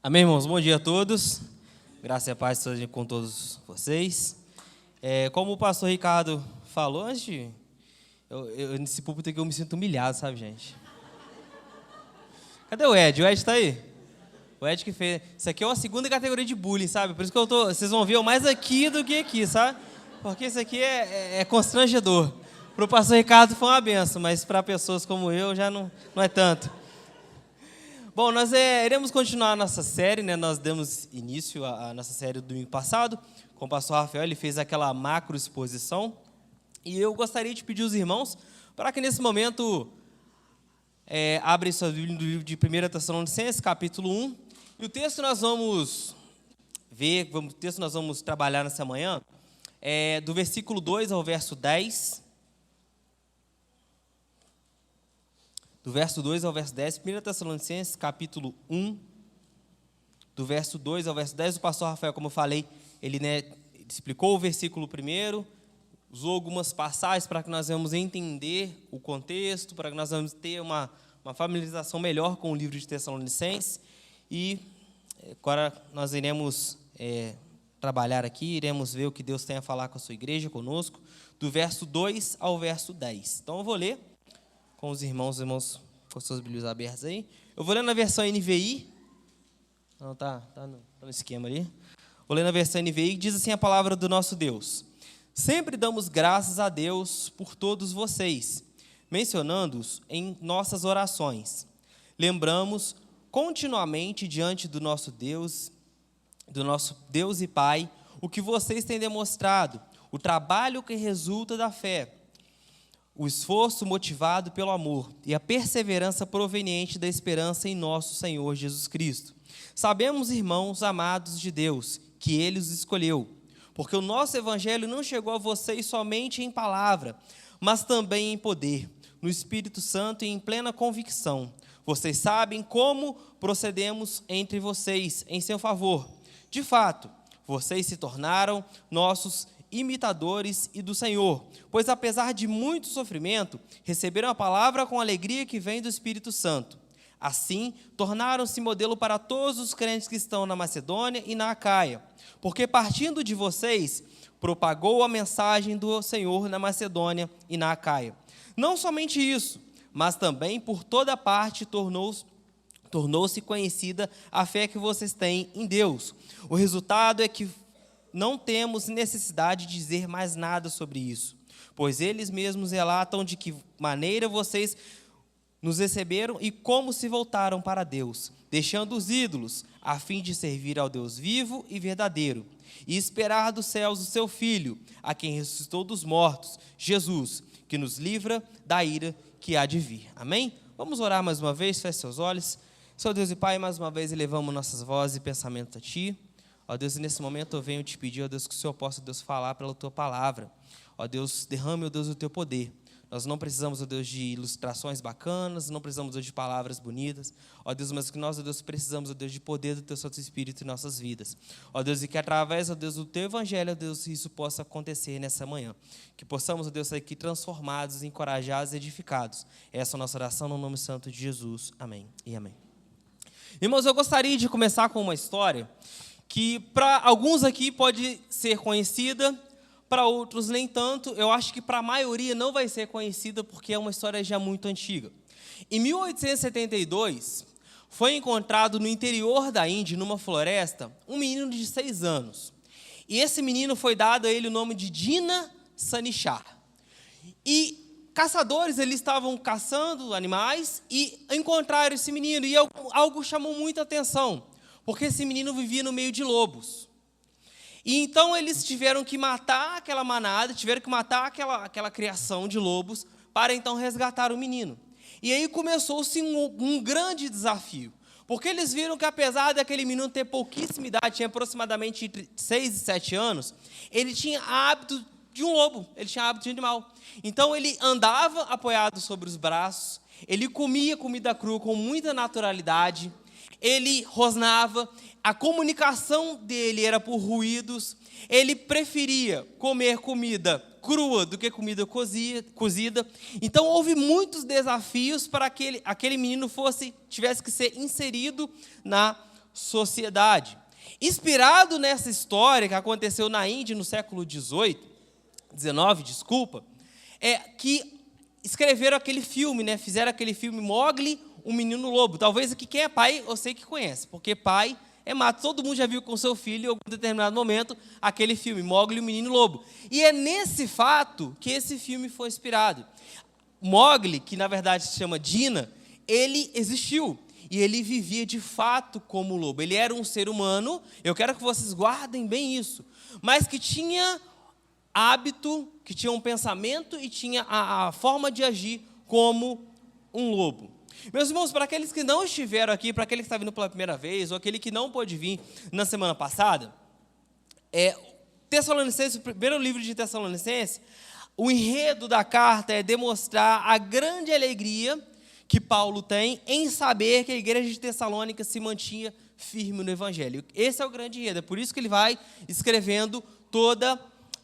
Amém, irmãos? Bom dia a todos. Graça e paz seja com todos vocês. Como o pastor Ricardo falou, nesse púlpito aqui eu me sinto humilhado, sabe, gente? Cadê o Ed? O Ed tá aí? O Ed que fez. Isso aqui é uma segunda categoria de bullying, sabe? Por isso que vocês vão ver eu mais aqui do que aqui, sabe? Porque isso aqui é constrangedor. Para o pastor Ricardo foi uma benção, mas para pessoas como eu já não é tanto. Bom, nós iremos continuar a nossa série, né? Nós demos início à nossa série do domingo passado, com o pastor Rafael, ele fez aquela macro exposição, e eu gostaria de pedir aos irmãos para que nesse momento abrem sua Bíblia no livro de 1 Tessalonicenses, capítulo 1, e o texto que nós vamos ver, o texto que nós vamos trabalhar nessa manhã, é do versículo 2 ao verso 10, do verso 2 ao verso 10, 1 Tessalonicenses, capítulo 1, do verso 2 ao verso 10, o pastor Rafael, como eu falei, ele explicou o versículo primeiro, usou algumas passagens para que nós vamos entender o contexto, para que nós vamos ter uma familiarização melhor com o livro de Tessalonicenses, e agora nós iremos trabalhar aqui, iremos ver o que Deus tem a falar com a sua igreja, conosco, do verso 2 ao verso 10. Então eu vou ler com os irmãos com suas Bíblias abertas aí. Eu vou ler na versão NVI. Não, tá no esquema ali. Vou ler na versão NVI, que diz assim a palavra do nosso Deus. Sempre damos graças a Deus por todos vocês, mencionando-os em nossas orações. Lembramos continuamente diante do nosso Deus e Pai, o que vocês têm demonstrado, o trabalho que resulta da fé, o esforço motivado pelo amor e a perseverança proveniente da esperança em nosso Senhor Jesus Cristo. Sabemos, irmãos amados de Deus, que Ele os escolheu, porque o nosso Evangelho não chegou a vocês somente em palavra, mas também em poder, no Espírito Santo e em plena convicção. Vocês sabem como procedemos entre vocês em seu favor. De fato, vocês se tornaram nossos imitadores e do Senhor, pois apesar de muito sofrimento, receberam a palavra com alegria que vem do Espírito Santo. Assim, tornaram-se modelo para todos os crentes que estão na Macedônia e na Acaia, porque partindo de vocês, propagou a mensagem do Senhor na Macedônia e na Acaia. Não somente isso, mas também por toda parte tornou-se conhecida a fé que vocês têm em Deus. O resultado é que não temos necessidade de dizer mais nada sobre isso, pois eles mesmos relatam de que maneira vocês nos receberam e como se voltaram para Deus, deixando os ídolos, a fim de servir ao Deus vivo e verdadeiro, e esperar dos céus o seu Filho, a quem ressuscitou dos mortos, Jesus, que nos livra da ira que há de vir. Amém? Vamos orar mais uma vez, feche seus olhos. Senhor Deus e Pai, mais uma vez elevamos nossas vozes e pensamentos a Ti. Ó Deus, nesse momento eu venho te pedir, ó Deus, que o Senhor possa, Deus, falar pela Tua palavra. Ó Deus, derrame, ó Deus, o Teu poder. Nós não precisamos, ó Deus, de ilustrações bacanas, não precisamos, ó, de palavras bonitas. Ó Deus, mas que nós, ó Deus, precisamos, ó Deus, de poder do Teu Santo Espírito em nossas vidas. Ó Deus, e que através, ó Deus, do Teu Evangelho, ó Deus, isso possa acontecer nessa manhã. Que possamos, ó Deus, sair aqui transformados, encorajados e edificados. Essa é a nossa oração no nome santo de Jesus. Amém e amém. Irmãos, eu gostaria de começar com uma história que para alguns aqui pode ser conhecida, para outros nem tanto. Eu acho que para a maioria não vai ser conhecida, porque é uma história já muito antiga. Em 1872, foi encontrado no interior da Índia, numa floresta, um menino de 6 anos. E esse menino foi dado a ele o nome de Dina Sanichar. E caçadores, eles estavam caçando animais e encontraram esse menino, e algo chamou muita atenção, porque esse menino vivia no meio de lobos. E então eles tiveram que matar aquela manada, tiveram que matar aquela criação de lobos, para então resgatar o menino. E aí começou-se um grande desafio, porque eles viram que apesar daquele menino ter pouquíssima idade, tinha aproximadamente entre 6 e 7 anos, ele tinha hábito de um lobo, ele tinha hábito de animal. Então ele andava apoiado sobre os braços, ele comia comida crua com muita naturalidade, ele rosnava, a comunicação dele era por ruídos, ele preferia comer comida crua do que comida cozida. Então houve muitos desafios para que aquele menino tivesse que ser inserido na sociedade. Inspirado nessa história que aconteceu na Índia no século XIX, que escreveram aquele filme, né? Fizeram aquele filme Mowgli, o Menino Lobo. Talvez aqui quem é pai, eu sei que conhece, porque pai é mato. Todo mundo já viu com seu filho em algum determinado momento aquele filme, Mowgli, o Menino Lobo. E é nesse fato que esse filme foi inspirado. Mowgli, que na verdade se chama Dina, ele existiu. E ele vivia de fato como lobo. Ele era um ser humano, eu quero que vocês guardem bem isso, mas que tinha hábito, que tinha um pensamento e tinha a forma de agir como um lobo. Meus irmãos, para aqueles que não estiveram aqui, para aquele que está vindo pela primeira vez, ou aquele que não pôde vir na semana passada, Tessalonicenses, o primeiro livro de Tessalonicenses, o enredo da carta é demonstrar a grande alegria que Paulo tem em saber que a igreja de Tessalônica se mantinha firme no Evangelho. Esse é o grande enredo, é por isso que ele vai escrevendo toda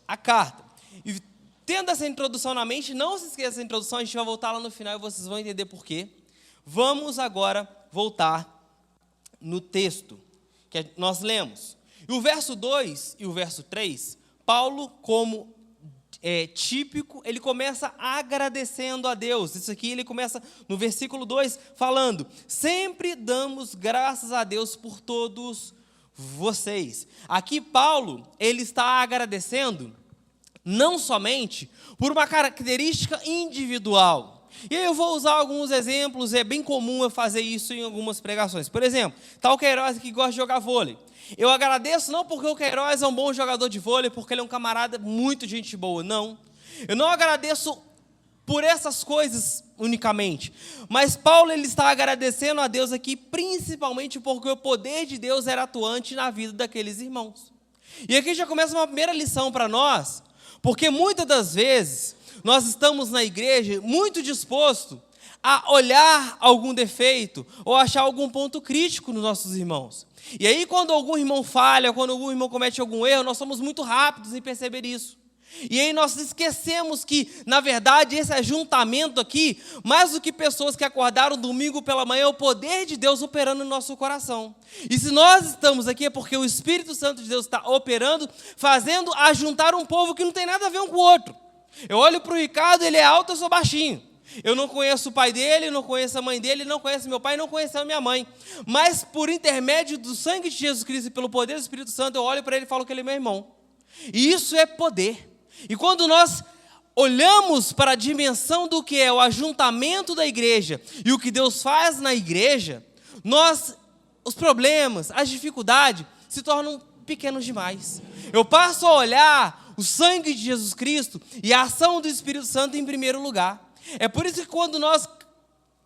a carta. E tendo essa introdução na mente, não se esqueça dessa introdução, a gente vai voltar lá no final e vocês vão entender por quê. Vamos agora voltar no texto que nós lemos. E o verso 2 e o verso 3, Paulo, como típico, ele começa agradecendo a Deus. Isso aqui ele começa no versículo 2 falando: sempre damos graças a Deus por todos vocês. Aqui Paulo, ele está agradecendo não somente por uma característica individual. E aí eu vou usar alguns exemplos, é bem comum eu fazer isso em algumas pregações. Por exemplo, está o Queiroz que gosta de jogar vôlei. Eu agradeço não porque o Queiroz é um bom jogador de vôlei, porque ele é um camarada muito gente boa, não. Eu não agradeço por essas coisas unicamente, mas Paulo ele está agradecendo a Deus aqui principalmente porque o poder de Deus era atuante na vida daqueles irmãos. E aqui já começa uma primeira lição para nós, porque muitas das vezes nós estamos na igreja muito disposto a olhar algum defeito ou achar algum ponto crítico nos nossos irmãos. E aí quando algum irmão falha, quando algum irmão comete algum erro, nós somos muito rápidos em perceber isso. E aí nós esquecemos que, na verdade, esse ajuntamento aqui, mais do que pessoas que acordaram domingo pela manhã, é o poder de Deus operando no nosso coração. E se nós estamos aqui é porque o Espírito Santo de Deus está operando, fazendo ajuntar um povo que não tem nada a ver um com o outro. Eu olho para o Ricardo, ele é alto, eu sou baixinho. Eu não conheço o pai dele, não conheço a mãe dele, não conheço meu pai, não conheço a minha mãe. Mas por intermédio do sangue de Jesus Cristo e pelo poder do Espírito Santo, eu olho para ele e falo que ele é meu irmão. E isso é poder. E quando nós olhamos para a dimensão do que é o ajuntamento da igreja e o que Deus faz na igreja, os problemas, as dificuldades se tornam pequenos demais. Eu passo a olhar o sangue de Jesus Cristo e a ação do Espírito Santo em primeiro lugar. É por isso que quando nós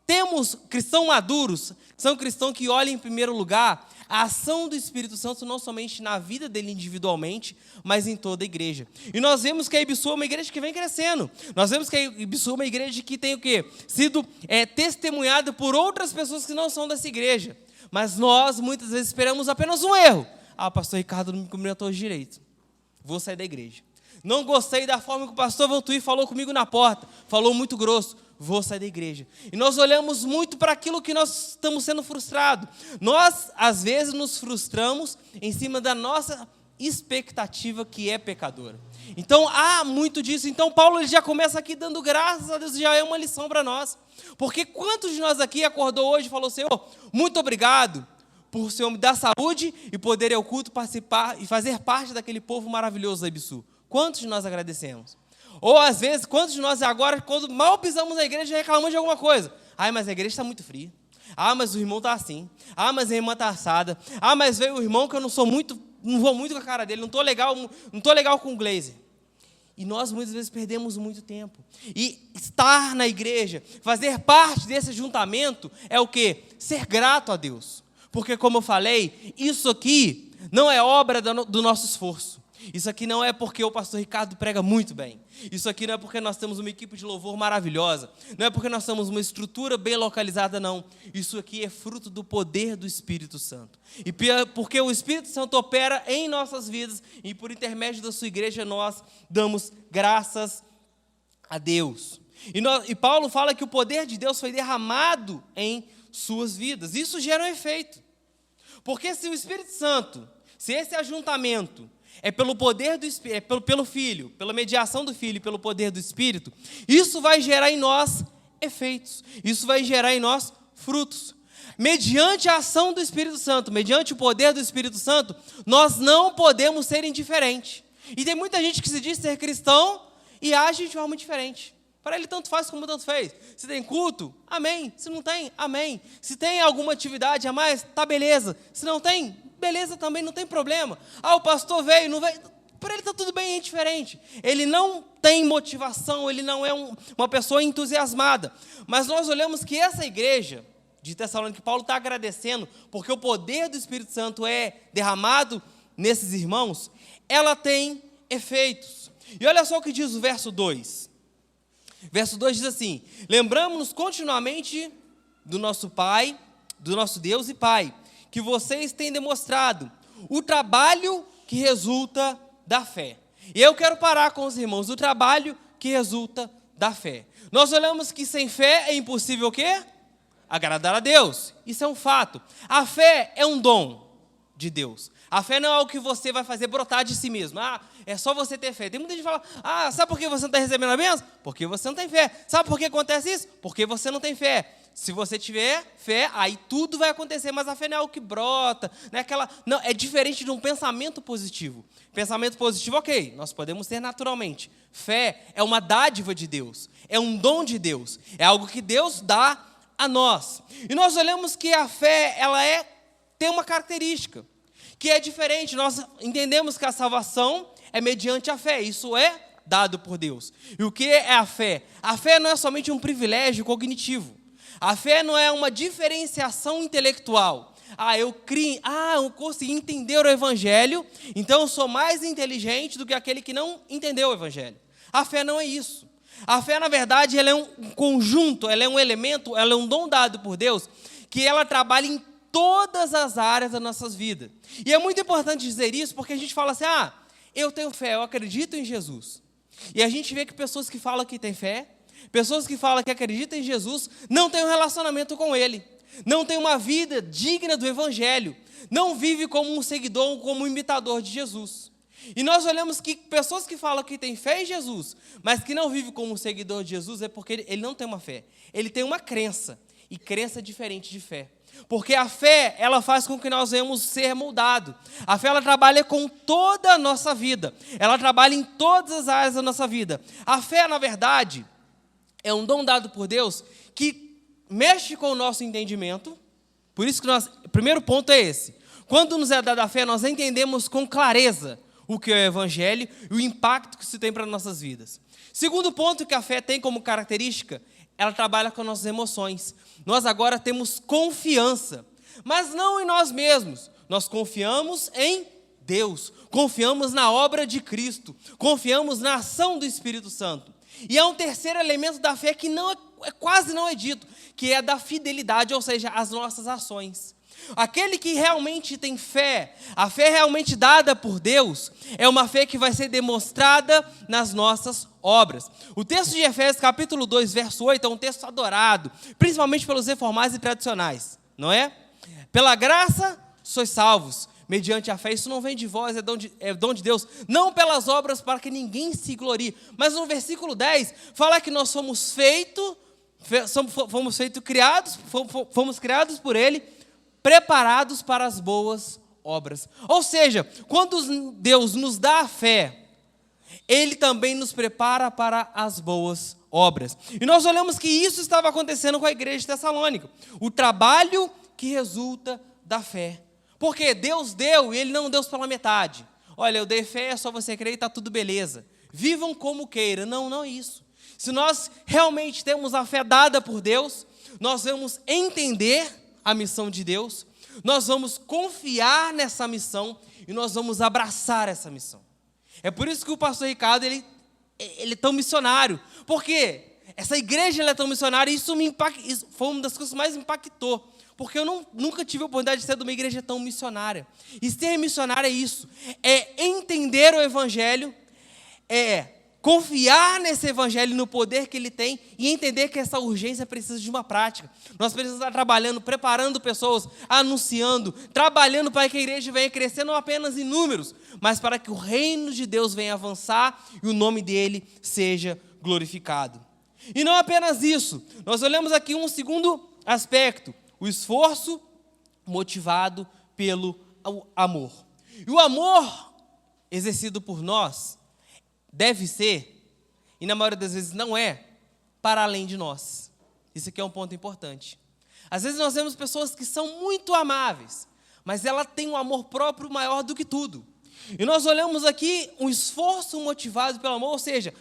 temos cristãos maduros, são cristãos que olham em primeiro lugar a ação do Espírito Santo não somente na vida dele individualmente, mas em toda a igreja. E nós vemos que a Ibisu é uma igreja que vem crescendo. Nós vemos que a Ibisu é uma igreja que tem o quê? Sido testemunhada por outras pessoas que não são dessa igreja. Mas nós, muitas vezes, esperamos apenas um erro. O pastor Ricardo não me cumprimentou direito. Vou sair da igreja. Não gostei da forma que o pastor Vantuí falou comigo na porta. Falou muito grosso. Vou sair da igreja. E nós olhamos muito para aquilo que nós estamos sendo frustrados. Nós, às vezes, nos frustramos em cima da nossa expectativa que é pecadora. Então, há muito disso. Então, Paulo ele já começa aqui dando graças a Deus, já é uma lição para nós. Porque quantos de nós aqui acordou hoje e falou: Senhor, muito obrigado por o Senhor me dar saúde e poder ir ao culto, participar e fazer parte daquele povo maravilhoso da Ibisu. Quantos de nós agradecemos? Ou às vezes, quantos de nós agora, quando mal pisamos na igreja, reclamamos de alguma coisa? Mas a igreja está muito fria. Mas o irmão está assim. Mas a irmã está assada. Mas veio o irmão que eu não vou muito com a cara dele, não estou legal com o Glazer. E nós muitas vezes perdemos muito tempo. E estar na igreja, fazer parte desse ajuntamento é o quê? Ser grato a Deus. Porque, como eu falei, isso aqui não é obra do nosso esforço. Isso aqui não é porque o pastor Ricardo prega muito bem. Isso aqui não é porque nós temos uma equipe de louvor maravilhosa. Não é porque nós temos uma estrutura bem localizada, não. Isso aqui é fruto do poder do Espírito Santo. E porque o Espírito Santo opera em nossas vidas e por intermédio da sua igreja nós damos graças a Deus. E Paulo fala que o poder de Deus foi derramado em suas vidas. Isso gera um efeito. Porque se o Espírito Santo, se esse ajuntamento é pelo poder do Espírito, é pelo Filho, pela mediação do Filho e pelo poder do Espírito, isso vai gerar em nós efeitos, isso vai gerar em nós frutos. Mediante a ação do Espírito Santo, mediante o poder do Espírito Santo, nós não podemos ser indiferentes. E tem muita gente que se diz ser cristão e age de forma diferente. Para ele tanto faz como tanto fez. Se tem culto, amém. Se não tem, amém. Se tem alguma atividade a mais, tá beleza. Se não tem, beleza também, não tem problema. Ah, o pastor veio, não veio. Para ele está tudo bem, é indiferente. Ele não tem motivação, ele não é uma pessoa entusiasmada. Mas nós olhamos que essa igreja de Tessalônica, que Paulo está agradecendo, porque o poder do Espírito Santo é derramado nesses irmãos, ela tem efeitos. E olha só o que diz o verso 2. Verso 2 diz assim: lembramos-nos continuamente do nosso Pai, do nosso Deus e Pai, que vocês têm demonstrado o trabalho que resulta da fé. E eu quero parar com os irmãos, o trabalho que resulta da fé. Nós olhamos que sem fé é impossível o quê? Agradar a Deus. Isso é um fato. A fé é um dom de Deus. A fé não é algo que você vai fazer brotar de si mesmo. Ah, é só você ter fé. Tem muita gente que fala, sabe por que você não está recebendo a bênção? Porque você não tem fé. Sabe por que acontece isso? Porque você não tem fé. Se você tiver fé, aí tudo vai acontecer, mas a fé não é algo que brota, não, é diferente de um pensamento positivo. Pensamento positivo, ok, nós podemos ter naturalmente. Fé é uma dádiva de Deus, é um dom de Deus, é algo que Deus dá a nós. E nós olhamos que a fé, tem uma característica, que é diferente. Nós entendemos que a salvação é mediante a fé, isso é dado por Deus. E o que é a fé? A fé não é somente um privilégio cognitivo. A fé não é uma diferenciação intelectual. Eu consegui entender o Evangelho, então eu sou mais inteligente do que aquele que não entendeu o Evangelho. A fé não é isso. A fé, na verdade, ela é um conjunto, ela é um elemento, ela é um dom dado por Deus, que ela trabalha em todas as áreas das nossas vidas. E é muito importante dizer isso, porque a gente fala assim, eu tenho fé, eu acredito em Jesus. E a gente vê que pessoas que falam que têm fé, pessoas que falam que acreditam em Jesus, não têm um relacionamento com Ele, não têm uma vida digna do Evangelho, não vive como um seguidor, como um imitador de Jesus. E nós olhamos que pessoas que falam que têm fé em Jesus, mas que não vivem como um seguidor de Jesus, é porque ele não tem uma fé, ele tem uma crença, e crença é diferente de fé. Porque a fé, ela faz com que nós venhamos ser moldados. A fé, ela trabalha com toda a nossa vida, ela trabalha em todas as áreas da nossa vida. A fé, na verdade, é um dom dado por Deus que mexe com o nosso entendimento. Por isso que o primeiro ponto é esse. Quando nos é dada a fé, nós entendemos com clareza o que é o Evangelho e o impacto que isso tem para as nossas vidas. Segundo ponto que a fé tem como característica, ela trabalha com nossas emoções. Nós agora temos confiança, mas não em nós mesmos. Nós confiamos em Deus, confiamos na obra de Cristo, confiamos na ação do Espírito Santo. E há um terceiro elemento da fé que quase não é dito, que é da fidelidade, ou seja, as nossas ações. Aquele que realmente tem fé, a fé realmente dada por Deus, é uma fé que vai ser demonstrada nas nossas obras. O texto de Efésios, capítulo 2, verso 8, é um texto adorado, principalmente pelos reformados e tradicionais, não é? Pela graça, sois salvos, mediante a fé. Isso não vem de vós, é dom de Deus, não pelas obras para que ninguém se glorie. Mas no versículo 10, fala que nós fomos criados por Ele, preparados para as boas obras. Ou seja, quando Deus nos dá a fé, Ele também nos prepara para as boas obras. E nós olhamos que isso estava acontecendo com a igreja de Tessalônica. O trabalho que resulta da fé. Porque Deus deu e Ele não deu pela metade. Olha, eu dei fé, é só você crer e está tudo beleza. Vivam como queira. Não é isso. Se nós realmente temos a fé dada por Deus, nós vamos entender a missão de Deus, nós vamos confiar nessa missão e nós vamos abraçar essa missão. É por isso que o pastor Ricardo, ele é tão missionário. Por quê? Essa igreja ela é tão missionária e isso foi uma das coisas que mais me impactou. Porque eu nunca tive a oportunidade de ser de uma igreja tão missionária. E ser missionário é isso, é entender o Evangelho, é confiar nesse evangelho, no poder que ele tem e entender que essa urgência precisa de uma prática. Nós precisamos estar trabalhando, preparando pessoas, anunciando, trabalhando para que a igreja venha crescer não apenas em números, mas para que o reino de Deus venha avançar e o nome dele seja glorificado. E não apenas isso, nós olhamos aqui um segundo aspecto, o esforço motivado pelo amor. E o amor exercido por nós deve ser, e na maioria das vezes não é, para além de nós. Isso aqui é um ponto importante. Às vezes nós vemos pessoas que são muito amáveis, mas ela tem um amor próprio maior do que tudo. E nós olhamos aqui um esforço motivado pelo amor, ou seja,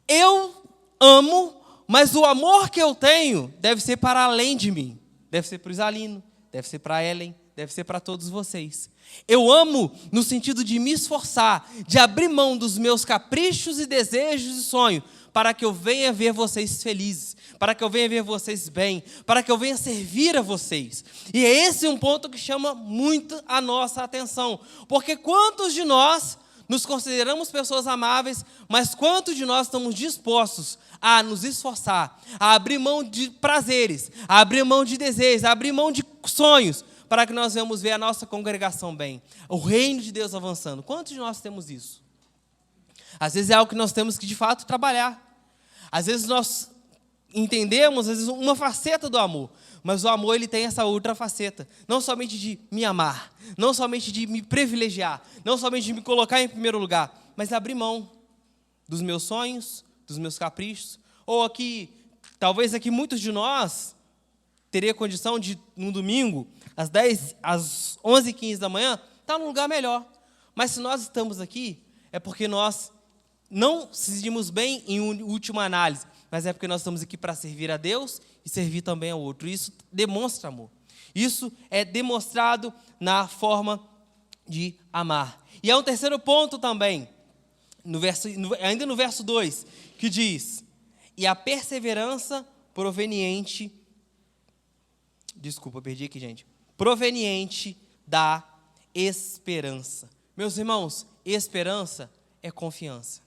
eu amo, mas o amor que eu tenho deve ser para além de mim. Deve ser para o Isalino, deve ser para a Ellen, deve ser para todos vocês. Eu amo no sentido de me esforçar, de abrir mão dos meus caprichos e desejos e sonhos, para que eu venha ver vocês felizes, para que eu venha ver vocês bem, para que eu venha servir a vocês. E esse é um ponto que chama muito a nossa atenção, porque quantos de nós nos consideramos pessoas amáveis, mas quantos de nós estamos dispostos a nos esforçar, a abrir mão de prazeres, a abrir mão de desejos, a abrir mão de sonhos, para que nós venhamos ver a nossa congregação bem, o reino de Deus avançando. Quantos de nós temos isso? Às vezes é algo que nós temos que de fato trabalhar. Às vezes nós entendemos, às vezes, uma faceta do amor, mas o amor ele tem essa outra faceta, não somente de me amar, não somente de me privilegiar, não somente de me colocar em primeiro lugar, mas abrir mão dos meus sonhos, dos meus caprichos, ou aqui, talvez aqui muitos de nós teria condição de, num domingo, às 11h15 da manhã, estar num lugar melhor. Mas se nós estamos aqui, é porque nós não decidimos bem em última análise, mas é porque nós estamos aqui para servir a Deus e servir também ao outro. Isso demonstra amor. Isso é demonstrado na forma de amar. E há um terceiro ponto também, ainda no verso 2, que diz: e a perseverança proveniente da esperança. Meus irmãos, esperança é confiança.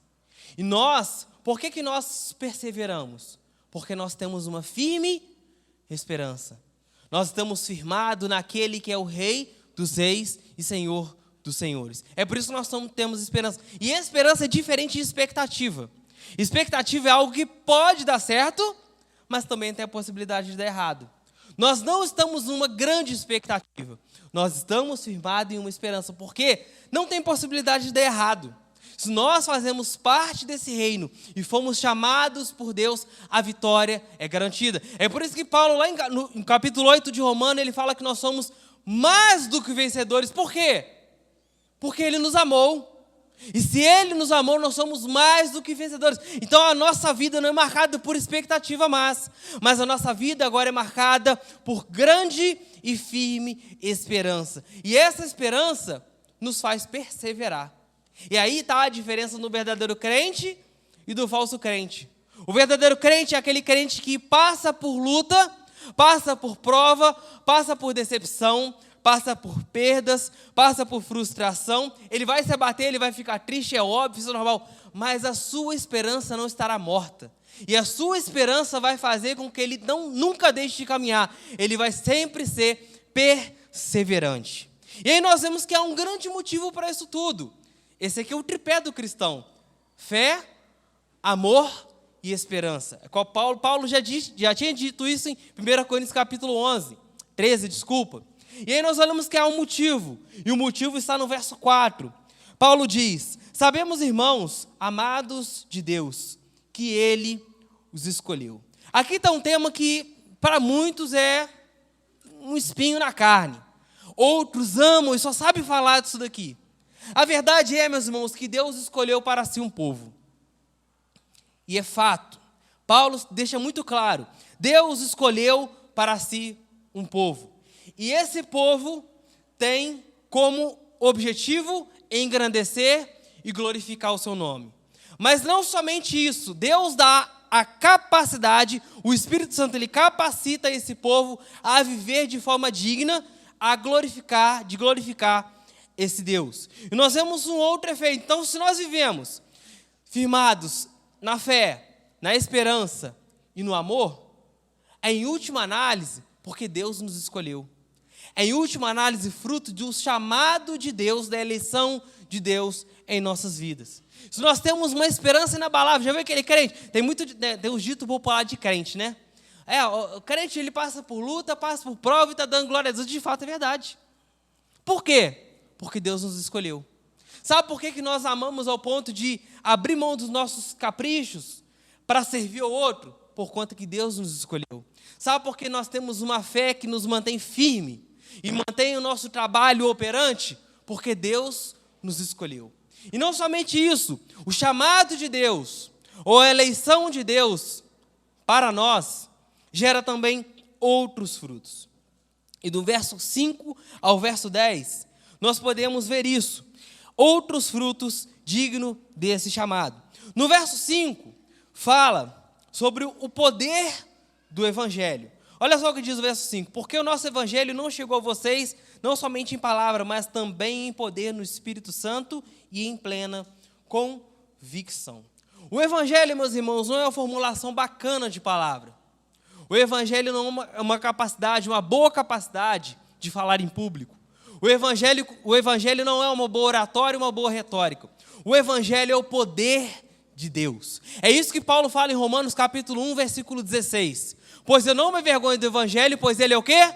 E nós, por que nós perseveramos? Porque nós temos uma firme esperança. Nós estamos firmados naquele que é o Rei dos Reis e Senhor dos Senhores. É por isso que nós temos esperança. E esperança é diferente de expectativa. Expectativa é algo que pode dar certo, mas também tem a possibilidade de dar errado. Nós não estamos numa grande expectativa. Nós estamos firmados em uma esperança, porque não tem possibilidade de dar errado. Se nós fazemos parte desse reino e fomos chamados por Deus, a vitória é garantida. É por isso que Paulo, lá no capítulo 8 de Romanos, ele fala que nós somos mais do que vencedores. Por quê? Porque ele nos amou. E se ele nos amou, nós somos mais do que vencedores. Então a nossa vida não é marcada por expectativa mas a nossa vida agora é marcada por grande e firme esperança. E essa esperança nos faz perseverar. E aí está a diferença no verdadeiro crente e do falso crente. O verdadeiro crente é aquele crente que passa por luta, passa por prova, passa por decepção, passa por perdas, passa por frustração. Ele vai se abater, ele vai ficar triste, é óbvio, isso é normal. Mas a sua esperança não estará morta. E a sua esperança vai fazer com que ele nunca deixe de caminhar. Ele vai sempre ser perseverante. E aí nós vemos que há um grande motivo para isso tudo. Esse aqui é o tripé do cristão: fé, amor e esperança. Paulo já tinha dito isso em 1 Coríntios capítulo 13. E aí nós olhamos que há um motivo, e o motivo está no verso 4. Paulo diz: sabemos, irmãos, amados de Deus, que Ele os escolheu. Aqui está um tema que para muitos é um espinho na carne. Outros amam e só sabem falar disso daqui. A verdade é, meus irmãos, que Deus escolheu para si um povo. E é fato. Paulo deixa muito claro: Deus escolheu para si um povo. E esse povo tem como objetivo engrandecer e glorificar o seu nome. Mas não somente isso, Deus dá a capacidade, o Espírito Santo ele capacita esse povo a viver de forma digna, de glorificar esse Deus. E nós vemos um outro efeito. Então, se nós vivemos firmados na fé, na esperança e no amor, é em última análise porque Deus nos escolheu. É em última análise fruto de um chamado de Deus, da eleição de Deus em nossas vidas. Se nós temos uma esperança inabalável, já viu aquele crente? Tem um dito popular de crente, né? O crente ele passa por luta, passa por prova e está dando glória a Deus. De fato é verdade. Por quê? Porque Deus nos escolheu. Sabe por que nós amamos ao ponto de abrir mão dos nossos caprichos para servir ao outro? Por conta que Deus nos escolheu. Sabe por que nós temos uma fé que nos mantém firme e mantém o nosso trabalho operante? Porque Deus nos escolheu. E não somente isso, o chamado de Deus, ou a eleição de Deus para nós, gera também outros frutos. E do verso 5 ao verso 10, nós podemos ver isso. Outros frutos dignos desse chamado. No verso 5, fala sobre o poder do Evangelho. Olha só o que diz o verso 5. Porque o nosso Evangelho não chegou a vocês, não somente em palavra, mas também em poder no Espírito Santo e em plena convicção. O Evangelho, meus irmãos, não é uma formulação bacana de palavra. O Evangelho não é uma capacidade, uma boa capacidade de falar em público. O Evangelho não é uma boa oratória, uma boa retórica. O Evangelho é o poder de Deus. É isso que Paulo fala em Romanos capítulo 1, versículo 16. Pois eu não me envergonho do Evangelho, pois ele é o quê?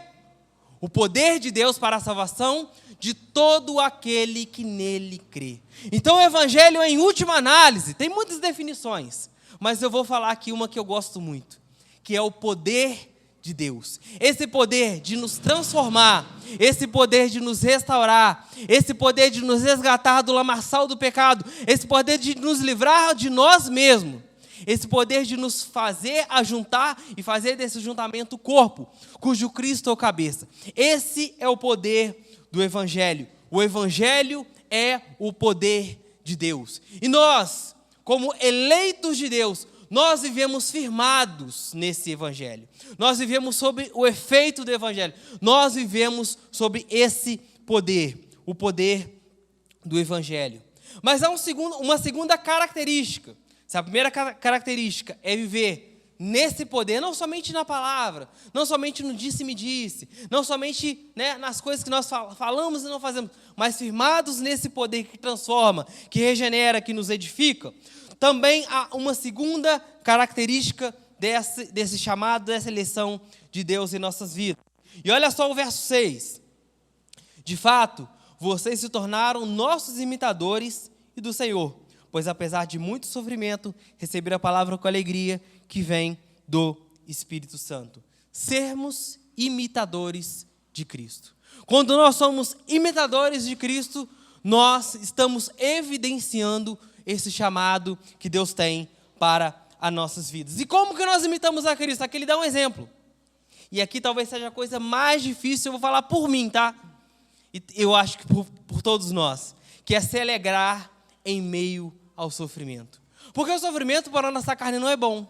O poder de Deus para a salvação de todo aquele que nele crê. Então o Evangelho, em última análise, tem muitas definições, mas eu vou falar aqui uma que eu gosto muito, que é o poder de Deus. Esse poder de nos transformar, esse poder de nos restaurar, esse poder de nos resgatar do lamaçal do pecado, esse poder de nos livrar de nós mesmos, esse poder de nos fazer ajuntar e fazer desse juntamento o corpo, cujo Cristo é o cabeça. Esse é o poder do Evangelho. O Evangelho é o poder de Deus. E nós, como eleitos de Deus, nós vivemos firmados nesse Evangelho. Nós vivemos sob o efeito do Evangelho. Nós vivemos sob esse poder, o poder do Evangelho. Mas há uma segunda característica. A primeira característica é viver nesse poder, não somente na palavra, não somente no disse-me-disse, não somente, nas coisas que nós falamos e não fazemos, mas firmados nesse poder que transforma, que regenera, que nos edifica. Também há uma segunda característica desse chamado, dessa eleição de Deus em nossas vidas. E olha só o verso 6. De fato, vocês se tornaram nossos imitadores e do Senhor, pois apesar de muito sofrimento, receberam a palavra com alegria que vem do Espírito Santo. Sermos imitadores de Cristo. Quando nós somos imitadores de Cristo, nós estamos evidenciando esse chamado que Deus tem para as nossas vidas. E como que nós imitamos a Cristo? Aqui ele dá um exemplo. E aqui talvez seja a coisa mais difícil, eu vou falar por mim, tá? E eu acho que por todos nós, que é se alegrar em meio ao sofrimento. Porque o sofrimento para a nossa carne não é bom.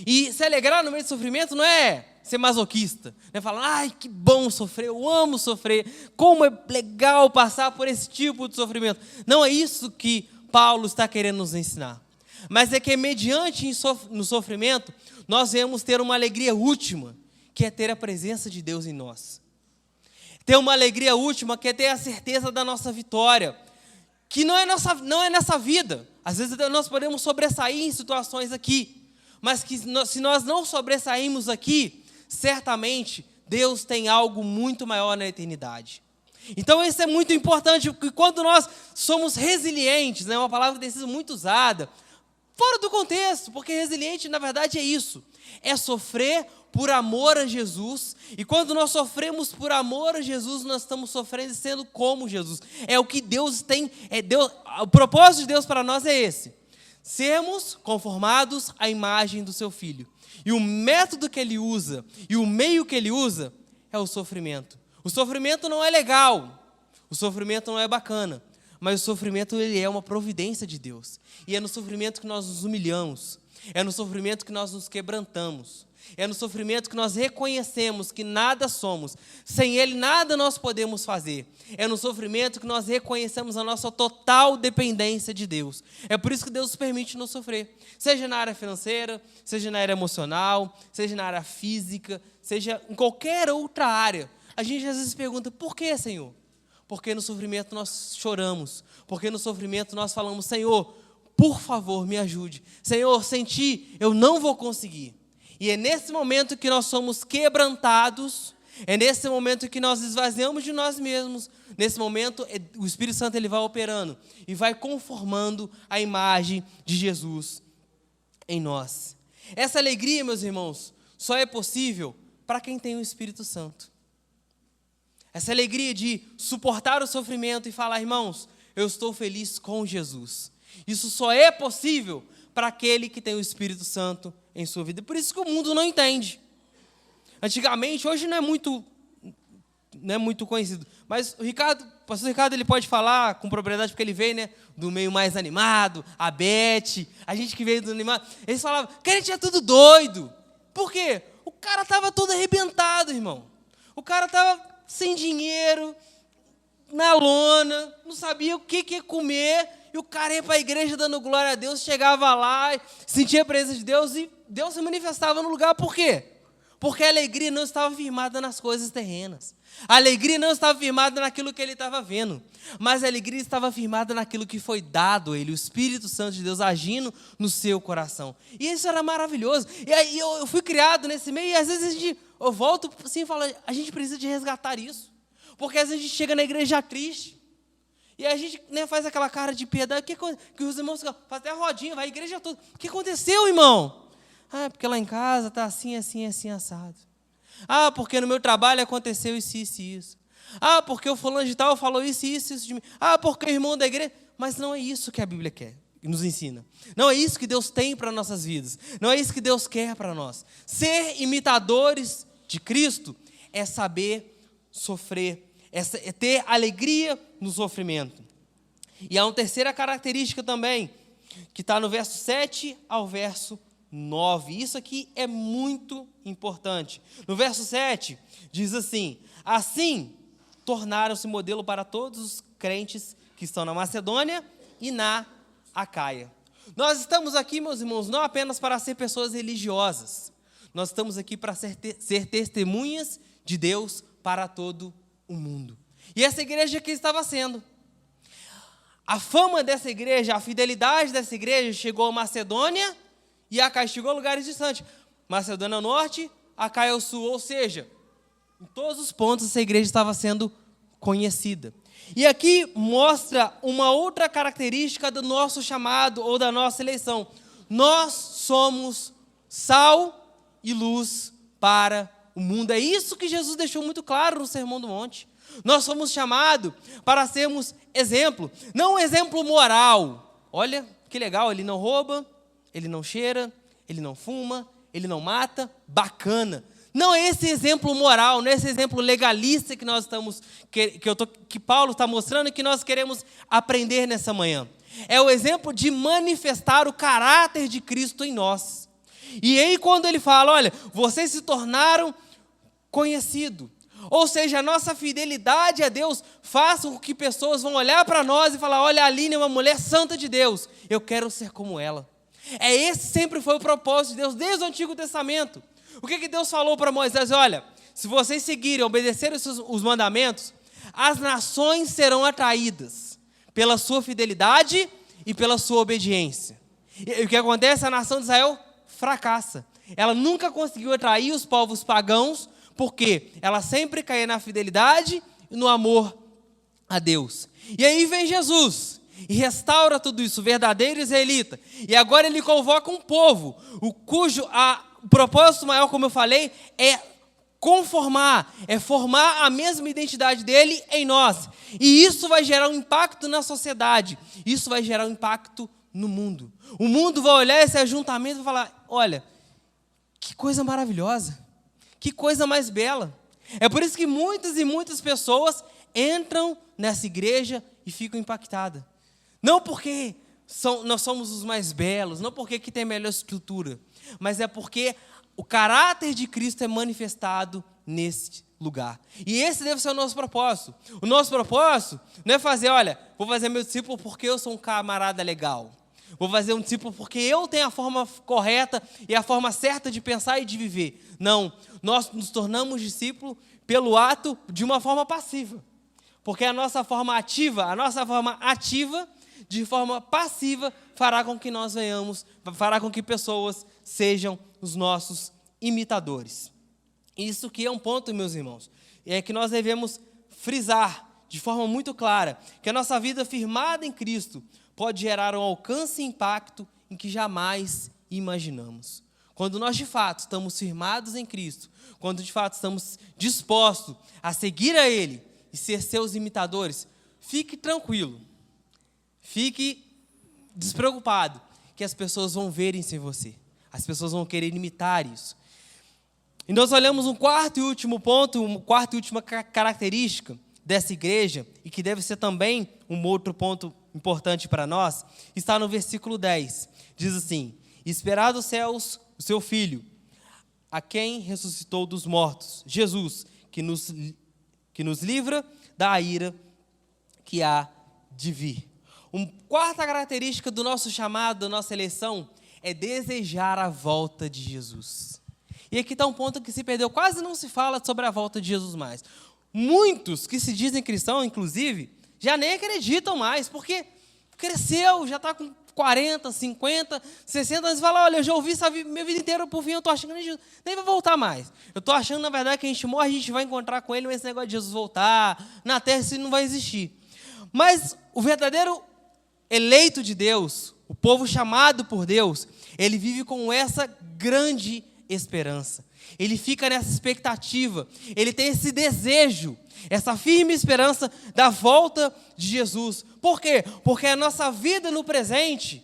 E se alegrar no meio do sofrimento não é ser masoquista, não é falar, ai, que bom sofrer, eu amo sofrer, como é legal passar por esse tipo de sofrimento. Não é isso que Paulo está querendo nos ensinar. Mas é que mediante no sofrimento, nós vamos ter uma alegria última, que é ter a presença de Deus em nós. Ter uma alegria última, que é ter a certeza da nossa vitória, que não é nessa vida. Às vezes nós podemos sobressair em situações aqui, mas que se nós não sobressairmos aqui, certamente Deus tem algo muito maior na eternidade. Então isso é muito importante, porque quando nós somos resilientes, uma palavra que tem sido muito usada, fora do contexto, porque resiliente na verdade é isso, é sofrer por amor a Jesus, e quando nós sofremos por amor a Jesus, nós estamos sofrendo sendo como Jesus. É o que Deus tem, o propósito de Deus para nós é esse, sermos conformados à imagem do seu Filho. E o método que ele usa, e o meio que ele usa, é o sofrimento. O sofrimento não é legal, o sofrimento não é bacana, mas o sofrimento ele é uma providência de Deus. E é no sofrimento que nós nos humilhamos. É no sofrimento que nós nos quebrantamos. É no sofrimento que nós reconhecemos que nada somos. Sem Ele, nada nós podemos fazer. É no sofrimento que nós reconhecemos a nossa total dependência de Deus. É por isso que Deus permite nos sofrer. Seja na área financeira, seja na área emocional, seja na área física, seja em qualquer outra área. A gente às vezes pergunta, por que, Senhor? Porque no sofrimento nós choramos. Porque no sofrimento nós falamos, Senhor, por favor, me ajude. Senhor, sem Ti eu não vou conseguir. E é nesse momento que nós somos quebrantados, é nesse momento que nós esvaziamos de nós mesmos. Nesse momento, o Espírito Santo ele vai operando e vai conformando a imagem de Jesus em nós. Essa alegria, meus irmãos, só é possível para quem tem o Espírito Santo. Essa alegria de suportar o sofrimento e falar, irmãos, eu estou feliz com Jesus. Isso só é possível para aquele que tem o Espírito Santo em sua vida. Por isso que o mundo não entende. Antigamente, hoje não é muito conhecido, mas o pastor Ricardo, ele pode falar com propriedade, porque ele veio, do meio mais animado, a Beth, a gente que veio do animado, eles falavam, crente é tudo doido. Por quê? O cara estava todo arrebentado, irmão. O cara estava sem dinheiro, na lona, não sabia o que ia comer, e o cara ia para a igreja dando glória a Deus, chegava lá, sentia a presença de Deus, e Deus se manifestava no lugar. Por quê? Porque a alegria não estava firmada nas coisas terrenas. A alegria não estava firmada naquilo que ele estava vendo, mas a alegria estava firmada naquilo que foi dado a ele, o Espírito Santo de Deus agindo no seu coração. E isso era maravilhoso. E aí eu fui criado nesse meio, e às vezes eu volto assim e falo, a gente precisa de resgatar isso. Porque às vezes a gente chega na igreja triste, e a gente faz aquela cara de piedade, que os irmãos fazem até a rodinha, vai a igreja toda. O que aconteceu, irmão? Ah, porque lá em casa está assim, assim, assim, assado. Ah, porque no meu trabalho aconteceu isso, isso e isso. Ah, porque o fulano de tal falou isso, isso, isso de mim. Ah, porque o irmão da igreja... Mas não é isso que a Bíblia quer, nos ensina. Não é isso que Deus tem para nossas vidas. Não é isso que Deus quer para nós. Ser imitadores de Cristo é saber sofrer, é ter alegria no sofrimento. E há uma terceira característica também, que está no verso 7 ao verso 9. Isso aqui é muito importante. No verso 7, diz assim, assim tornaram-se modelo para todos os crentes que estão na Macedônia e na Acaia. Nós estamos aqui, meus irmãos, não apenas para ser pessoas religiosas. Nós estamos aqui para ser testemunhas de Deus para todo o mundo. E essa igreja aqui estava sendo. A fama dessa igreja, a fidelidade dessa igreja chegou a Macedônia e Acaia, chegou a lugares distantes. Macedônia ao norte, Acaia ao sul, ou seja, em todos os pontos essa igreja estava sendo conhecida. E aqui mostra uma outra característica do nosso chamado ou da nossa eleição. Nós somos sal e luz para o mundo. É isso que Jesus deixou muito claro no Sermão do Monte. Nós somos chamados para sermos exemplo, não um exemplo moral. Olha, que legal, ele não rouba, ele não cheira, ele não fuma, ele não mata, bacana. Não é esse exemplo moral, não é esse exemplo legalista que nós estamos, que Paulo está mostrando e que nós queremos aprender nessa manhã. É o exemplo de manifestar o caráter de Cristo em nós. E aí quando ele fala, olha, vocês se tornaram conhecidos. Ou seja, a nossa fidelidade a Deus faz com que pessoas vão olhar para nós e falar, olha, a Aline é uma mulher santa de Deus, eu quero ser como ela. Esse sempre foi o propósito de Deus, desde o Antigo Testamento. O que Deus falou para Moisés? Olha, se vocês seguirem, obedecerem os mandamentos, as nações serão atraídas pela sua fidelidade e pela sua obediência. E o que acontece? A nação de Israel fracassa. Ela nunca conseguiu atrair os povos pagãos, porque ela sempre caía na fidelidade e no amor a Deus. E aí vem Jesus e restaura tudo isso, o verdadeiro israelita. E agora ele convoca um povo, cujo o propósito maior, como eu falei, é conformar, é formar a mesma identidade dele em nós. E isso vai gerar um impacto na sociedade, isso vai gerar um impacto no mundo. O mundo vai olhar esse ajuntamento e falar, olha, que coisa maravilhosa. Que coisa mais bela. É por isso que muitas e muitas pessoas entram nessa igreja e ficam impactadas. Não porque nós somos os mais belos, não porque que tem a melhor estrutura, mas é porque o caráter de Cristo é manifestado nesse lugar. E esse deve ser o nosso propósito. O nosso propósito não é fazer, olha, vou fazer meu discípulo porque eu sou um camarada legal. Vou fazer um discípulo porque eu tenho a forma correta e a forma certa de pensar e de viver. Não, nós nos tornamos discípulos pelo ato de uma forma passiva. Porque a nossa forma ativa, de forma passiva, fará com que nós venhamos, fará com que pessoas sejam os nossos imitadores. Isso que é um ponto, meus irmãos, é que nós devemos frisar de forma muito clara que a nossa vida firmada em Cristo pode gerar um alcance e impacto em que jamais imaginamos. Quando nós de fato estamos firmados em Cristo, quando de fato estamos dispostos a seguir a Ele e ser seus imitadores, fique tranquilo, fique despreocupado, que as pessoas vão ver isso em você. As pessoas vão querer imitar isso. E nós olhamos um quarto e último ponto, uma quarta e última característica dessa igreja, e que deve ser também um outro ponto importante para nós, está no versículo 10. Diz assim: esperar dos céus o seu Filho, a quem ressuscitou dos mortos, Jesus, que nos livra da ira que há de vir. Uma quarta característica do nosso chamado, da nossa eleição, é desejar a volta de Jesus. E aqui está um ponto que se perdeu, quase não se fala sobre a volta de Jesus mais. Muitos que se dizem cristãos, inclusive, já nem acreditam mais, porque cresceu, já está com 40, 50, 60 anos, e fala, olha, eu já ouvi essa minha vida inteira, por fim eu estou achando que nem vai voltar mais. Eu estou achando, na verdade, que a gente morre, a gente vai encontrar com ele, mas esse negócio de Jesus voltar, na terra isso não vai existir. Mas o verdadeiro eleito de Deus, o povo chamado por Deus, ele vive com essa grande esperança. Ele fica nessa expectativa, ele tem esse desejo, essa firme esperança da volta de Jesus. Por quê? Porque a nossa vida no presente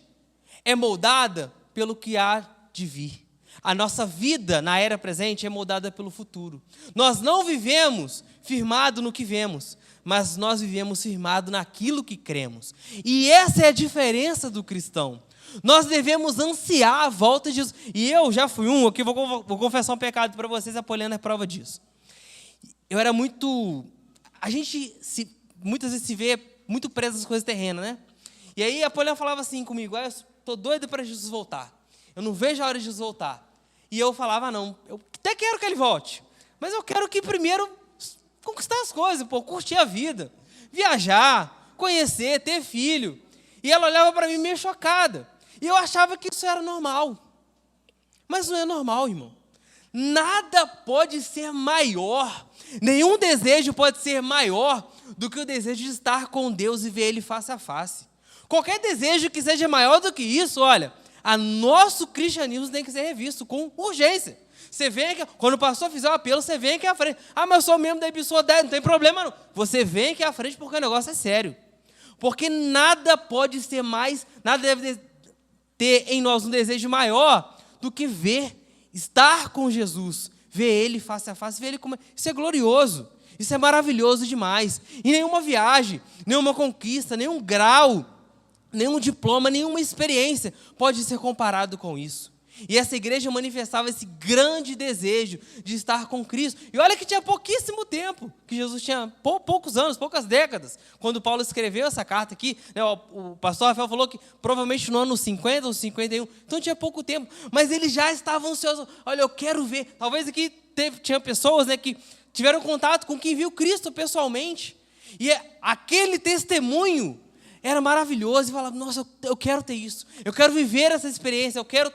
é moldada pelo que há de vir. A nossa vida na era presente é moldada pelo futuro. Nós não vivemos firmado no que vemos, mas nós vivemos firmado naquilo que cremos. E essa é a diferença do cristão. Nós devemos ansiar a volta de Jesus. E eu já fui aqui vou confessar um pecado para vocês, a Poliana é prova disso. Eu era muito... A gente muitas vezes se vê muito preso às coisas terrenas, né? E aí a Poliana falava assim comigo, eu estou doido para Jesus voltar. Eu não vejo a hora de Jesus voltar. E eu falava, não, eu até quero que ele volte, mas eu quero que primeiro conquistar as coisas, curtir a vida, viajar, conhecer, ter filho. E ela olhava para mim meio chocada. E eu achava que isso era normal. Mas não é normal, irmão. Nada pode ser maior, nenhum desejo pode ser maior do que o desejo de estar com Deus e ver Ele face a face. Qualquer desejo que seja maior do que isso, olha, a nosso cristianismo tem que ser revisto com urgência. Você vem aqui, quando o pastor fizer o apelo, você vem aqui à frente. Ah, mas eu sou membro da Episcopo 10, não tem problema não. Você vem aqui à frente porque o negócio é sério. Porque nada pode ser mais, nada deve ter em nós um desejo maior do que estar com Jesus, ver Ele face a face, ver Ele como... Isso é glorioso, isso é maravilhoso demais. E nenhuma viagem, nenhuma conquista, nenhum grau, nenhum diploma, nenhuma experiência pode ser comparado com isso. E essa igreja manifestava esse grande desejo de estar com Cristo. E olha que tinha pouquíssimo tempo, que Jesus tinha poucos anos, poucas décadas, quando Paulo escreveu essa carta aqui, né, o pastor Rafael falou que provavelmente no ano 50 ou 51, então tinha pouco tempo, mas eles já estavam ansiosos. Olha, eu quero ver. Talvez aqui tinha pessoas, né, que tiveram contato com quem viu Cristo pessoalmente. E aquele testemunho era maravilhoso, e falava, nossa, eu quero ter isso, eu quero viver essa experiência, eu quero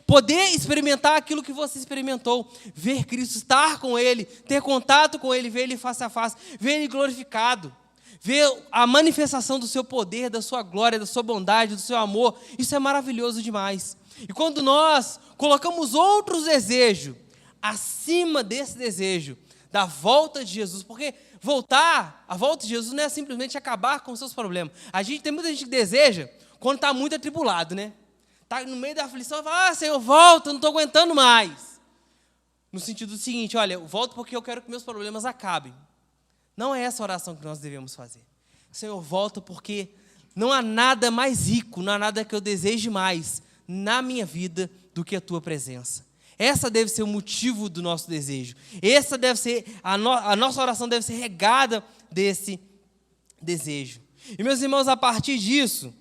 poder experimentar aquilo que você experimentou, ver Cristo, estar com Ele, ter contato com Ele, ver Ele face a face, ver Ele glorificado, ver a manifestação do seu poder, da sua glória, da sua bondade, do seu amor. Isso é maravilhoso demais. E quando nós colocamos outros desejos acima desse desejo da volta de Jesus, porque a volta de Jesus não é simplesmente acabar com os seus problemas. Tem muita gente que deseja quando está muito atribulado, né? Está no meio da aflição e fala, Senhor, volta, eu não estou aguentando mais. No sentido do seguinte, olha, eu volto porque eu quero que meus problemas acabem. Não é essa oração que nós devemos fazer. Senhor, volta porque Não há nada mais rico, não há nada que eu deseje mais na minha vida do que a tua presença. Essa deve ser o motivo do nosso desejo. Essa deve ser, a nossa oração deve ser regada desse desejo. E meus irmãos, a partir disso,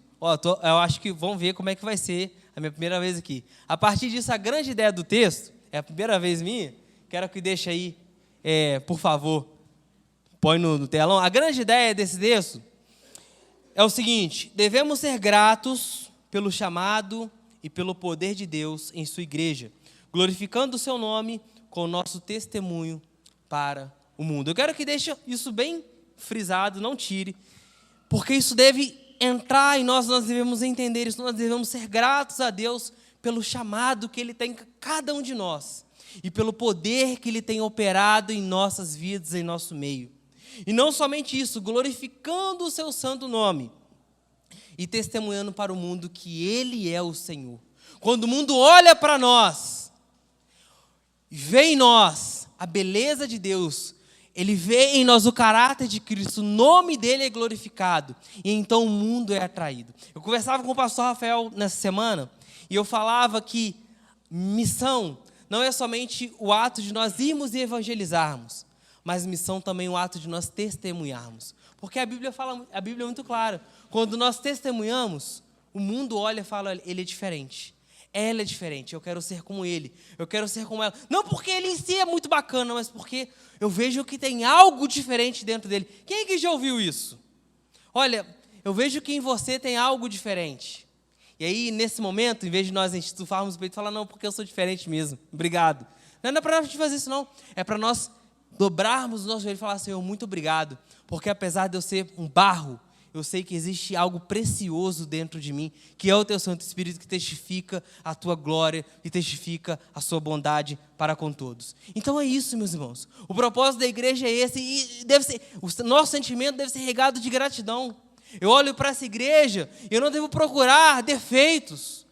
eu acho que vão ver como é que vai ser a minha primeira vez aqui. A partir disso, a grande ideia do texto, é a primeira vez minha, quero que deixe aí, por favor, põe no telão. A grande ideia desse texto é o seguinte: devemos ser gratos pelo chamado e pelo poder de Deus em sua igreja, glorificando o seu nome com o nosso testemunho para o mundo. Eu quero que deixe isso bem frisado, não tire, porque isso deve entrar em nós devemos entender isso, nós devemos ser gratos a Deus pelo chamado que Ele tem em cada um de nós e pelo poder que Ele tem operado em nossas vidas, em nosso meio. E não somente isso, glorificando o seu santo nome e testemunhando para o mundo que Ele é o Senhor. Quando o mundo olha para nós, vê em nós a beleza de Deus, ele vê em nós o caráter de Cristo, o nome dele é glorificado, e então o mundo é atraído. Eu conversava com o pastor Rafael nessa semana, e eu falava que missão não é somente o ato de nós irmos e evangelizarmos, mas missão também é o ato de nós testemunharmos. Porque a Bíblia é muito clara, quando nós testemunhamos, o mundo olha e fala, ele é diferente. Ela é diferente, eu quero ser como ele, eu quero ser como ela. Não porque ele em si é muito bacana, mas porque eu vejo que tem algo diferente dentro dele. Quem é que já ouviu isso? Olha, eu vejo que em você tem algo diferente. E aí, nesse momento, em vez de nós estufarmos o peito e falar, não, porque eu sou diferente mesmo, obrigado. Não é para nós fazer isso, não. É para nós dobrarmos o nosso joelho e falar, Senhor, muito obrigado. Porque apesar de eu ser um barro, eu sei que existe algo precioso dentro de mim, que é o teu Santo Espírito, que testifica a tua glória, que testifica a sua bondade para com todos. Então é isso, meus irmãos. O propósito da igreja é esse, e o nosso sentimento deve ser regado de gratidão. Eu olho para essa igreja, e eu não devo procurar defeitos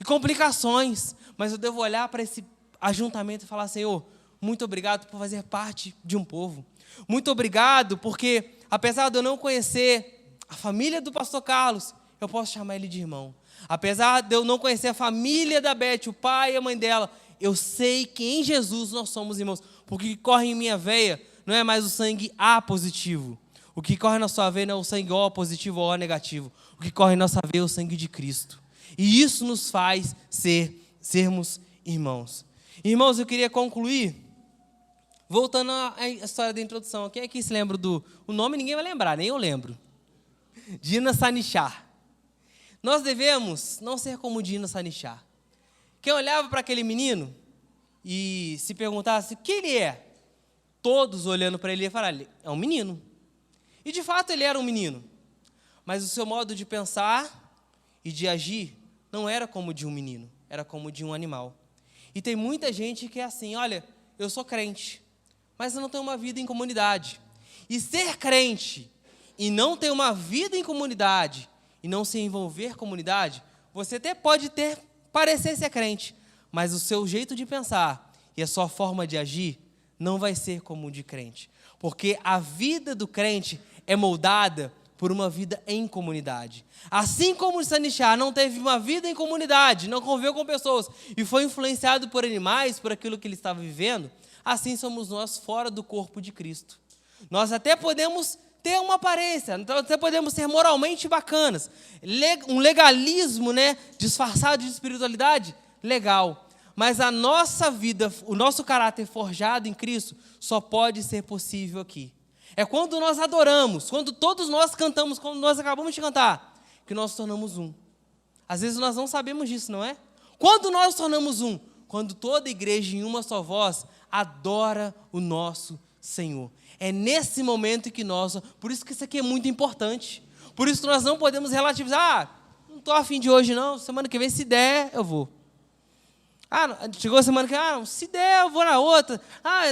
e complicações, mas eu devo olhar para esse ajuntamento e falar, Senhor, muito obrigado por fazer parte de um povo. Muito obrigado porque, apesar de eu não conhecer a família do pastor Carlos, eu posso chamar ele de irmão. Apesar de eu não conhecer a família da Beth, o pai e a mãe dela, eu sei que em Jesus nós somos irmãos. Porque o que corre em minha veia não é mais o sangue A positivo. O que corre na sua veia não é o sangue O positivo ou O negativo. O que corre em nossa veia é o sangue de Cristo. E isso nos faz sermos irmãos. Irmãos, eu queria concluir voltando à história da introdução. Quem aqui se lembra o nome? Ninguém vai lembrar, nem eu lembro. Dina Sanichar. Nós devemos não ser como Dina Sanichar. Quem olhava para aquele menino e se perguntasse o que ele é, todos olhando para ele iam falar, é um menino. E de fato ele era um menino. Mas o seu modo de pensar e de agir não era como de um menino, era como de um animal. E tem muita gente que é assim, olha, eu sou crente, mas eu não tenho uma vida em comunidade. E ser crente e não ter uma vida em comunidade e não se envolver em comunidade, você até pode parecer ser crente, mas o seu jeito de pensar e a sua forma de agir não vai ser como o de crente. Porque a vida do crente é moldada por uma vida em comunidade. Assim como o Sanichar não teve uma vida em comunidade, não conviveu com pessoas e foi influenciado por animais, por aquilo que ele estava vivendo, assim somos nós fora do corpo de Cristo. Nós até podemos ter uma aparência, até podemos ser moralmente bacanas, um legalismo, disfarçado de espiritualidade, legal. Mas a nossa vida, o nosso caráter forjado em Cristo, só pode ser possível aqui. É quando nós adoramos, quando todos nós cantamos, quando nós acabamos de cantar, que nós tornamos um. Às vezes nós não sabemos disso, não é? Quando nós tornamos um? Quando toda a igreja em uma só voz adora o nosso Senhor. É nesse momento que por isso que isso aqui é muito importante. Por isso que nós não podemos relativizar. Não estou a fim de hoje não, semana que vem se der eu vou. Chegou a semana que se der eu vou na outra.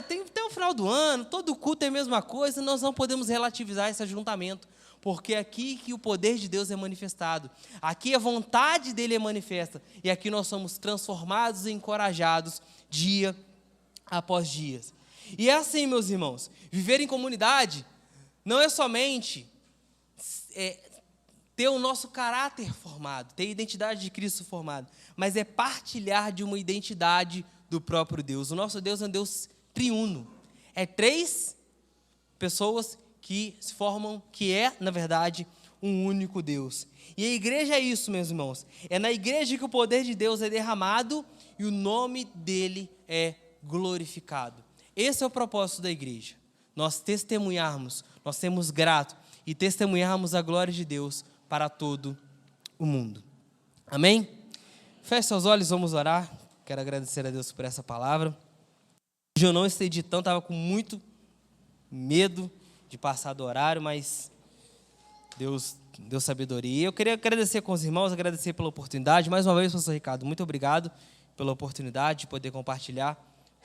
Tem até o final do ano, todo culto é a mesma coisa. Nós não podemos relativizar esse ajuntamento, porque é aqui que o poder de Deus é manifestado. Aqui a vontade dele é manifesta. E aqui nós somos transformados e encorajados dia após dia. E é assim, meus irmãos, viver em comunidade não é somente ter o nosso caráter formado, ter a identidade de Cristo formada, mas é partilhar de uma identidade do próprio Deus. O nosso Deus é um Deus triuno. É 3 pessoas que se formam, que é, na verdade, um único Deus. E a igreja é isso, meus irmãos. É na igreja que o poder de Deus é derramado e o nome dele é glorificado. Esse é o propósito da igreja. Nós testemunharmos, nós sermos gratos e testemunharmos a glória de Deus para todo o mundo. Amém? Feche seus olhos, vamos orar. Quero agradecer a Deus por essa palavra. Hoje eu não estendi tanto, estava com muito medo de passar do horário, mas Deus deu sabedoria. Eu queria agradecer com os irmãos, agradecer pela oportunidade. Mais uma vez, pastor Ricardo, muito obrigado pela oportunidade de poder compartilhar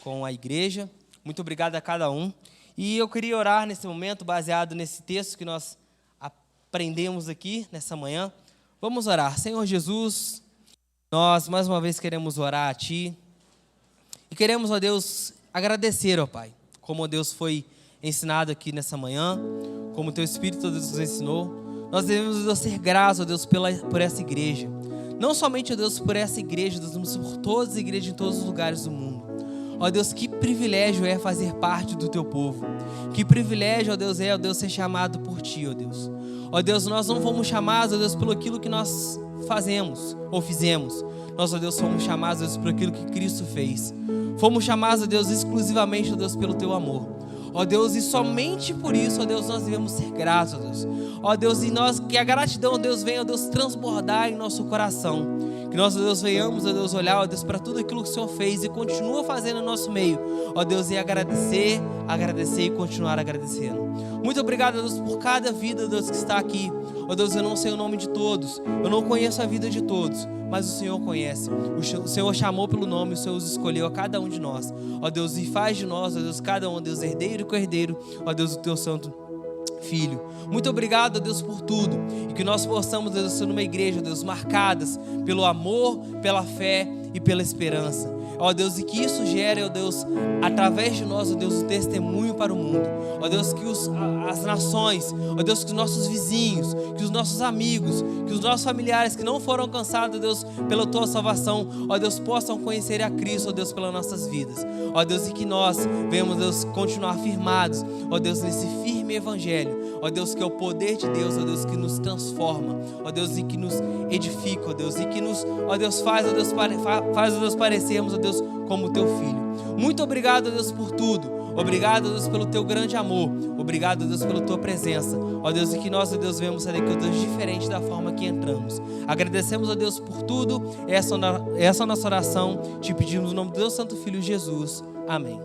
com a igreja. Muito obrigado a cada um. E eu queria orar nesse momento, baseado nesse texto que nós aprendemos aqui nessa manhã. Vamos orar. Senhor Jesus, nós mais uma vez queremos orar a Ti. E queremos, ó Deus, agradecer, ó Pai, como, ó Deus, foi ensinado aqui nessa manhã, como Teu Espírito, ó Deus, nos ensinou. Nós devemos, ó Deus, ser gratos, ó Deus, por essa igreja. Não somente, ó Deus, por essa igreja, Deus, mas por todas as igrejas em todos os lugares do mundo. Ó Deus, que privilégio é fazer parte do Teu povo. Que privilégio, ó Deus, ó Deus, ser chamado por Ti, ó Deus. Ó Deus, nós não fomos chamados, ó Deus, pelo aquilo que nós fazemos ou fizemos. Nós, ó Deus, fomos chamados, ó Deus, por aquilo que Cristo fez. Fomos chamados, ó Deus, exclusivamente, ó Deus, pelo Teu amor. Ó Deus, e somente por isso, ó Deus, nós devemos ser gratos, ó Deus. Ó Deus, e nós, que a gratidão, ó Deus, venha, ó Deus, transbordar em nosso coração. Que nós, ó Deus, venhamos, ó Deus, olhar, ó Deus, para tudo aquilo que o Senhor fez e continua fazendo no nosso meio. Ó Deus, e agradecer e continuar agradecendo. Muito obrigado, ó Deus, por cada vida, ó Deus, que está aqui. Ó Deus, eu não sei o nome de todos, eu não conheço a vida de todos, mas o Senhor conhece. O Senhor chamou pelo nome, o Senhor os escolheu a cada um de nós. Ó Deus, e faz de nós, ó Deus, cada um, ó Deus, herdeiro e co-herdeiro, ó Deus, o Teu santo Filho. Muito obrigado, ó Deus, por tudo. E que nós possamos, ó Deus, ser numa igreja, ó Deus, marcadas pelo amor, pela fé e pela esperança. Ó Deus, e que isso gere, ó Deus, através de nós, ó Deus, o testemunho para o mundo. Ó Deus, que as nações, ó Deus, que os nossos vizinhos, que os nossos amigos, que os nossos familiares que não foram alcançados, ó Deus, pela Tua salvação, ó Deus, possam conhecer a Cristo, ó Deus, pelas nossas vidas. Ó Deus, e que nós venhamos, Deus, continuar firmados, ó Deus, nesse firme evangelho. Ó Deus, que é o poder de Deus, ó Deus, que nos transforma, ó Deus, e que nos edifica, ó Deus, e que nos, ó Deus, faz, ó Deus, parecermos, ó Deus, como Teu Filho. Muito obrigado, ó Deus, por tudo. Obrigado, ó Deus, pelo Teu grande amor. Obrigado, ó Deus, pela Tua presença. Ó Deus, e que nós, ó Deus, venhamos sair daqui, ó Deus, diferente da forma que entramos. Agradecemos, ó Deus, por tudo. Essa é a nossa oração. Te pedimos no nome do Teu Santo Filho Jesus. Amém.